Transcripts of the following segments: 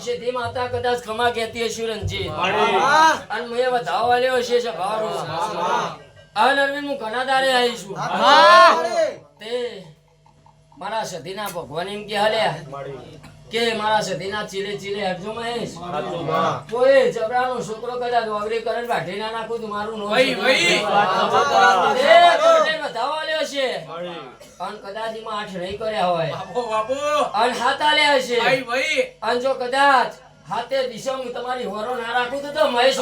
સીધી માતા કદાચ ખમા કહેતી હશે રણજીત અને મેં વધાવવા લ્યો છે સભારો અન અરવિંદ હું ઘણા દાડે આવીશું તે મારા સતીના ભગવાન એમ કે હાલ્યા કે મારા સતીના ચીલે ચીલે હરજો મહેશ કોઈ જબરાનો છોકરો કદાચ વાવરી કરીને બાઢી ના નાખું તો મારું નો વધાવવા લ્યો છે અન કદાચ એમાં 8 નહીં કર્યા હોય અન હાથ આલ્યા હશે અન જો કદાચ હાથે દિશામાં તમારી હોરો ના રાખું તો મહેશ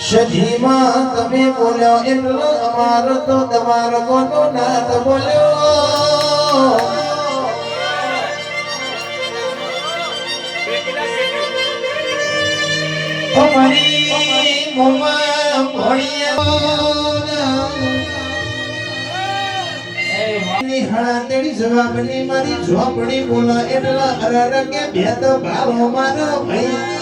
સજીમાં તમે બોલ્યો એટલો અમારો તો તમારો કોનો નાથ બોલ્યો અમારી મોમાં ભણિયા હળાતડી જવાબની મારી ઝોપડી બોલો એટલા અરર કે બે તો ભાવો મારો ભાઈ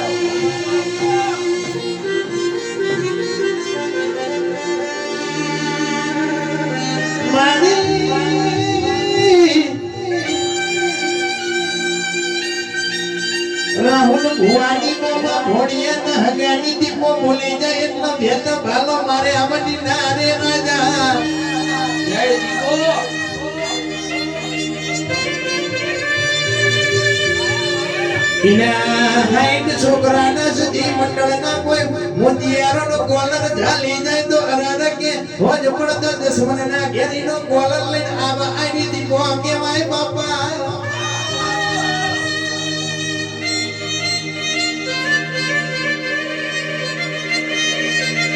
રાહુલ ભુવાની મોમાં ભોડિયા ના હગાની દીપો બોલી જાય એટલો ભેદ ભાલો મારે આમની ના રે રાજા જય દીપો ઇના હાઈટ છોકરાના સુધી મંડળના કોઈ મોતિયારોનો કોલર ઝાલી જાય તો અરર કે હોજ પડતો દુશ્મનના ઘેરીનો કોલર લઈને આવા આવી દીપો કેવાય બાપા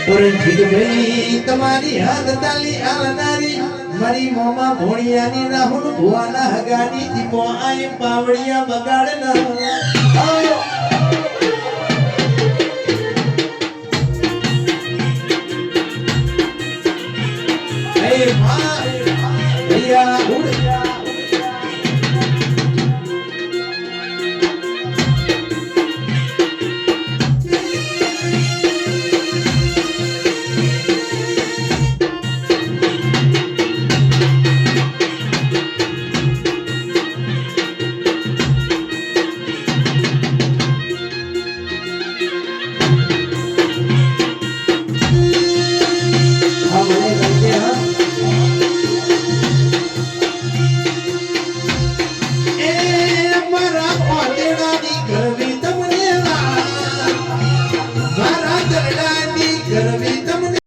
પુરંજીત ભાઈ તમારી હાથ તાલી આલનારી મારી મોમાં ભોણિયાની રાહુલ ભુવાના હગાની દીપો આય પાવડિયા બગાડ ન આયો એ મા